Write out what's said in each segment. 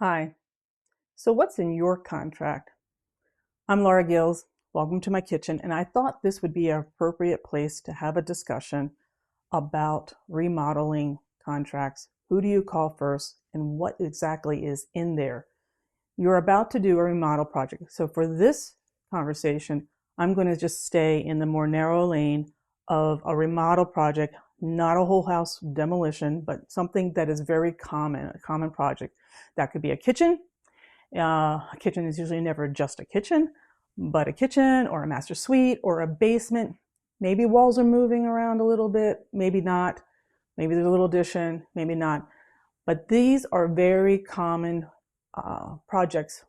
Hi. So what's in your contract? I'm Laura Gills. Welcome to my kitchen. And I thought this would be an appropriate place to have a discussion about remodeling contracts. Who do you call first and what exactly is in there? You're about to do a remodel project. So for this conversation, I'm going to just stay in the more narrow lane of a remodel project, not a whole house demolition, but something that is very common, a common project. That could be a kitchen. A kitchen is usually never just a kitchen, but a kitchen or a master suite or a basement. Maybe walls are moving around a little bit, maybe not. Maybe there's a little addition, maybe not. But these are very common projects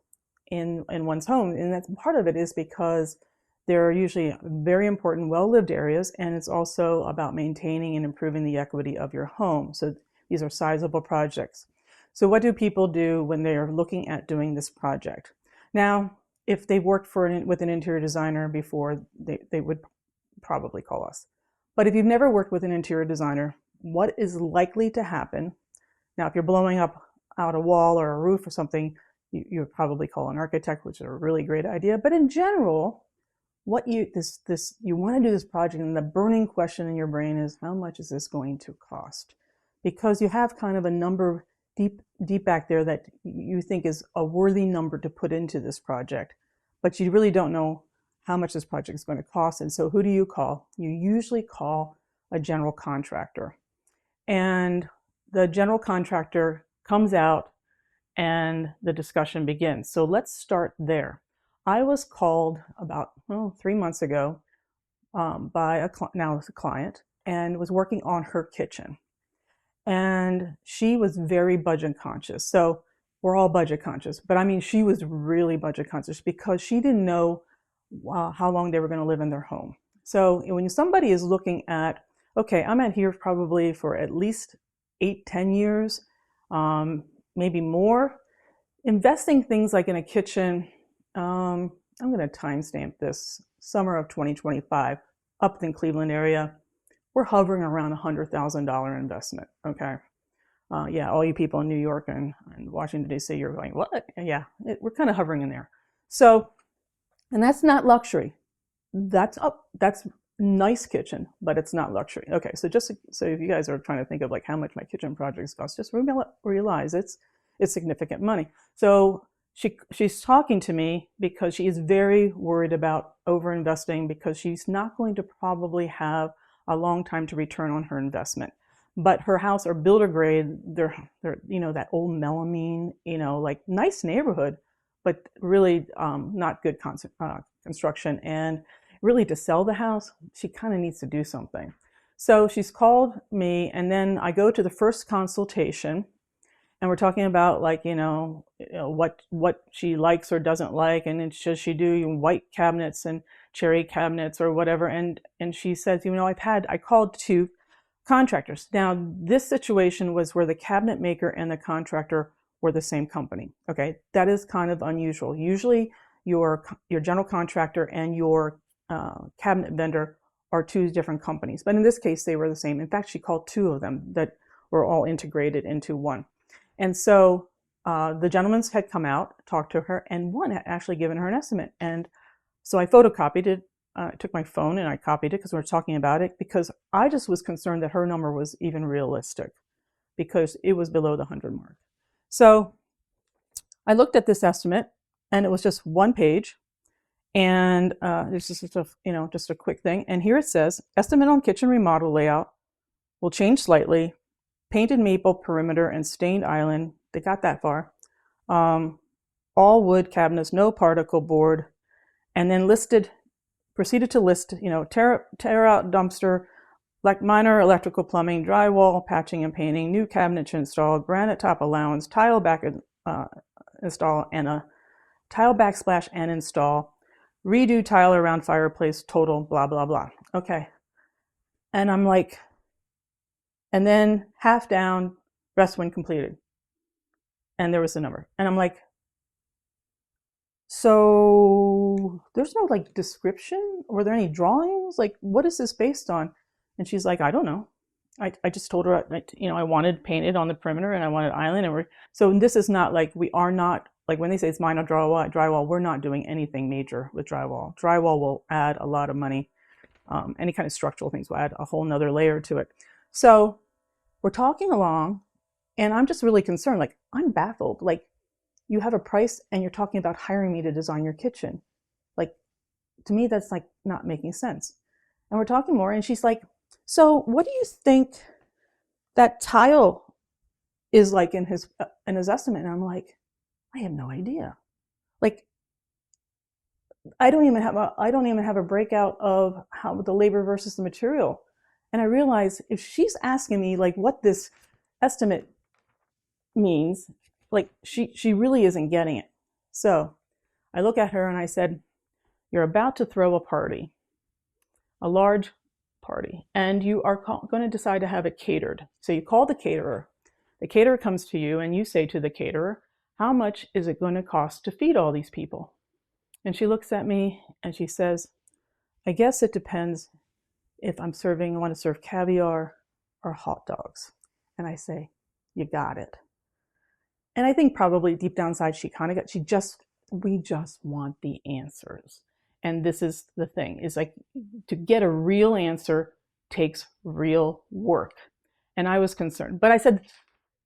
in one's home. And that's part of it is because they're usually very important, well-lived areas, and it's also about maintaining and improving the equity of your home. So these are sizable projects. So what do people do when they're looking at doing this project? Now, if they've worked with an interior designer before, they would probably call us. But if you've never worked with an interior designer, what is likely to happen? Now, if you're blowing up out a wall or a roof or something, you would probably call an architect, which is a really great idea. But in general, what you want to do this project, and the burning question in your brain is, how much is this going to cost? Because you have kind of a number deep back there that you think is a worthy number to put into this project, but you really don't know how much this project is going to cost. And so who do you call? You usually call a general contractor. And the general contractor comes out and the discussion begins. So let's start there. I was called about 3 months ago by now a client, and was working on her kitchen. And she was very budget conscious. So we're all budget conscious, but I mean, she was really budget conscious because she didn't know how long they were going to live in their home. So when somebody is looking at, okay, I'm at here probably for at least 8, 10 years, maybe more, investing things like in a kitchen, I'm going to timestamp this, summer of 2025, up in Cleveland area, we're hovering around $100,000 investment. Okay. Yeah, all you people in New York and Washington, D.C., you're going, what? Yeah, we're kind of hovering in there. So, and that's not luxury. That's nice kitchen, but it's not luxury. Okay, so just so if you guys are trying to think of like how much my kitchen projects cost, just realize it's significant money. So she's talking to me because she is very worried about overinvesting because she's not going to probably have a long time to return on her investment. But her house are builder grade. They're that old melamine, like nice neighborhood, but really not good construction. And really to sell the house, she kind of needs to do something. So she's called me, and then I go to the first consultation, and we're talking about like what she likes or doesn't like, and then should she do white cabinets and cherry cabinets or whatever. And she says, I called 2 contractors. Now this situation was where the cabinet maker and the contractor were the same company. Okay, that is kind of unusual. Usually your general contractor and your cabinet vendor are 2 different companies, but in this case they were the same. In fact, she called 2 of them that were all integrated into one. And so the gentlemen had come out, talked to her, and one had actually given her an estimate. And so I photocopied it, took my phone and I copied it because we were talking about it, because I just was concerned that her number was even realistic because it was below the 100 mark. So I looked at this estimate, and it was just 1 page, and it's just a quick thing. And here it says, estimate on kitchen remodel layout will change slightly. Painted maple perimeter and stained island. They got that far. All wood cabinets, no particle board, and then proceeded to list, tear out dumpster, like minor electrical plumbing, drywall, patching and painting, new cabinets installed, granite top allowance, tile back install, and a tile backsplash and install, redo tile around fireplace, total, blah, blah, blah. Okay. And I'm like, and then half down, rest when completed. And there was the number. And I'm like, so there's no like description? Were there any drawings? Like, what is this based on? And she's like, I don't know. I just told her, I wanted painted on the perimeter and I wanted island. So this is not like, we are not, like when they say it's minor drywall, we're not doing anything major with drywall. Drywall will add a lot of money. Any kind of structural things will add a whole nother layer to it. So we're talking along and I'm just really concerned. Like, I'm baffled. Like, you have a price and you're talking about hiring me to design your kitchen. Like, to me, that's like not making sense. And we're talking more and she's like, so what do you think that tile is like in his estimate? And I'm like, I have no idea. Like, I don't even have a breakout of how the labor versus the material. And I realize if she's asking me like what this estimate means, like she really isn't getting it. So I look at her and I said, you're about to throw a party, a large party, and you are going to decide to have it catered. So you call the caterer. The caterer comes to you and you say to the caterer, how much is it going to cost to feed all these people? And she looks at me and she says, I guess it depends if I want to serve caviar or hot dogs. And I say, you got it. And I think probably deep down inside, we just want the answers. And this is the thing, is like, to get a real answer takes real work. And I was concerned, but I said,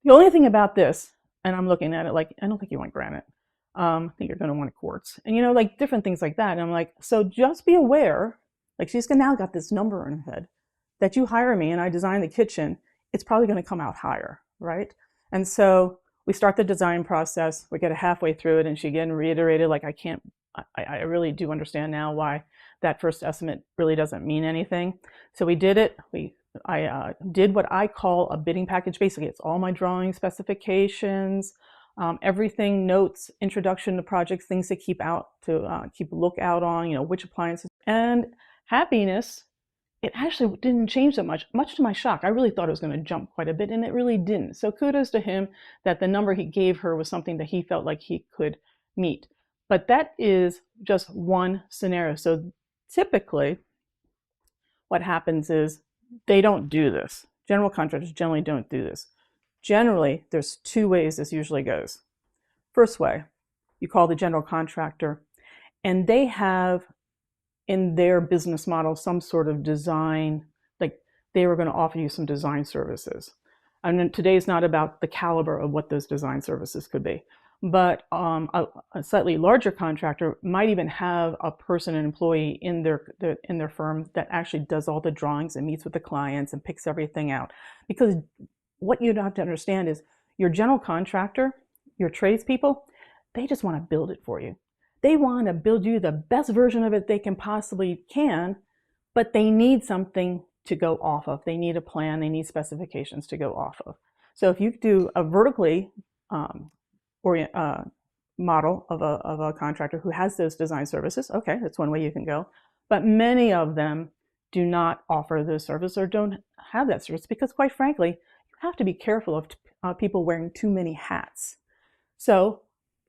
the only thing about this, and I'm looking at it like, I don't think you want granite. I think you're going to want quartz, and like different things like that. And I'm like, so just be aware, like she's now got this number in her head, that you hire me and I design the kitchen, it's probably going to come out higher, right? And so we start the design process, we get halfway through it, and she again reiterated, like, I really do understand now why that first estimate really doesn't mean anything. So we did it. I did what I call a bidding package. Basically, it's all my drawing specifications, everything, notes, introduction to projects, things to keep a lookout on, which appliances. And happiness, it actually didn't change that much to my shock. I really thought it was going to jump quite a bit, and it really didn't. So kudos to him that the number he gave her was something that he felt like he could meet. But that is just one scenario. So typically what happens is they don't do this. General contractors generally don't do this. Generally, there's two ways this usually goes. First way, you call the general contractor, and they have in their business model some sort of design, like they were going to offer you some design services. And today's not about the caliber of what those design services could be. But a slightly larger contractor might even have a person, an employee in their firm that actually does all the drawings and meets with the clients and picks everything out. Because what you have to understand is your general contractor, your tradespeople, they just want to build it for you. They want to build you the best version of it they can, but they need something to go off of. They need a plan, they need specifications to go off of. So if you do a vertically model of a contractor who has those design services, okay, that's one way you can go. But many of them do not offer those services or don't have that service because, quite frankly, you have to be careful of people wearing too many hats. So,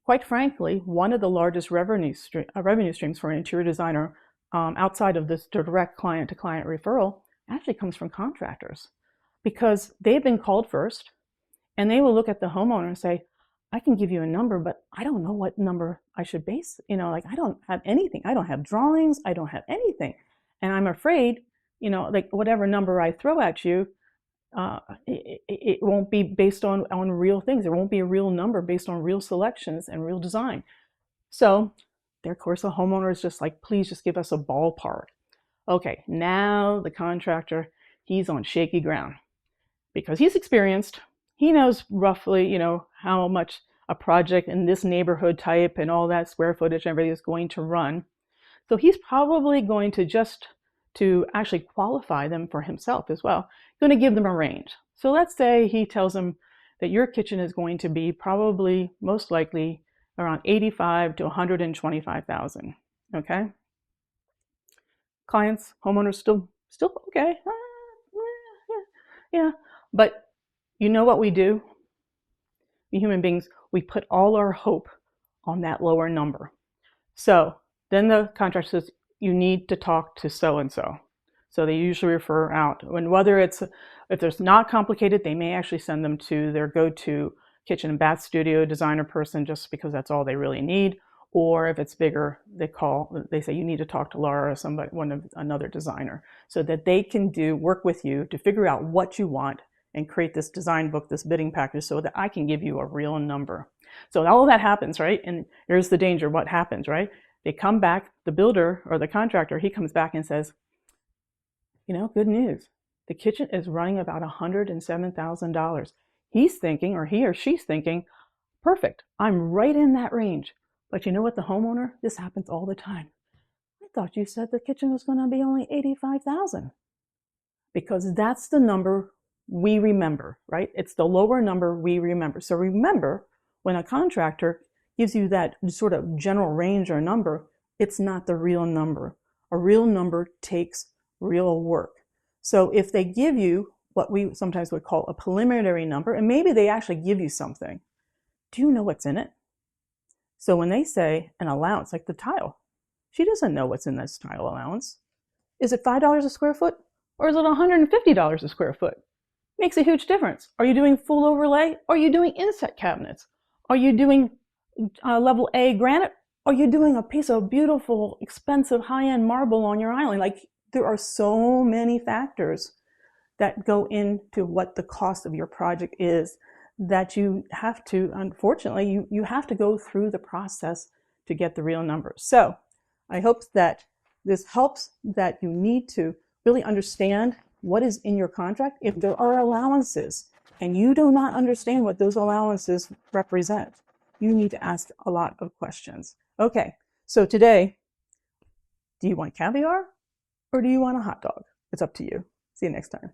quite frankly, one of the largest revenue streams for an interior designer outside of this direct client-to-client referral actually comes from contractors, because they've been called first, and they will look at the homeowner and say, I can give you a number, but I don't know what number I should base. Like, I don't have anything. I don't have drawings. I don't have anything. And I'm afraid, like whatever number I throw at you, it won't be based on real things. There won't be a real number based on real selections and real design. So, of course, the homeowner is just like, please just give us a ballpark. Okay, now the contractor, he's on shaky ground because he's experienced. He knows roughly, how much a project in this neighborhood type and all that square footage and everything is going to run. So he's probably going to actually qualify them for himself as well, going to give them a range. So let's say he tells them that your kitchen is going to be probably, most likely, around $85,000 to $125,000. Okay. Clients, homeowners, still okay. Yeah. But you know what we do? We human beings, we put all our hope on that lower number. So then the contractor says, you need to talk to so-and-so. So they usually refer out. And whether it's, if it's not complicated, they may actually send them to their go-to kitchen and bath studio designer person just because that's all they really need. Or if it's bigger, they say you need to talk to Laura or another designer so that they can work with you to figure out what you want and create this design book, this bidding package so that I can give you a real number. So all of that happens, right? And here's the danger. What happens, right? They come back, the builder or the contractor, he comes back and says, good news. The kitchen is running about $107,000. He's thinking, or he or she's thinking, perfect, I'm right in that range. But you know what, the homeowner, this happens all the time. I thought you said the kitchen was going to be only $85,000. Because that's the number we remember, right? It's the lower number we remember. So remember, when a contractor gives you that sort of general range or number, it's not the real number. A real number takes real work. So if they give you what we sometimes would call a preliminary number, and maybe they actually give you something, do you know what's in it? So when they say an allowance, like the tile, she doesn't know what's in this tile allowance. Is it $5 a square foot? Or is it $150 a square foot? Makes a huge difference. Are you doing full overlay? Are you doing inset cabinets? Are you doing level A granite? Are you doing a piece of beautiful, expensive, high-end marble on your island? Like, there are so many factors that go into what the cost of your project is that you have to, unfortunately, you have to go through the process to get the real numbers. So I hope that this helps, that you need to really understand what is in your contract. If there are allowances and you do not understand what those allowances represent, you need to ask a lot of questions. Okay, so today, do you want caviar or do you want a hot dog? It's up to you. See you next time.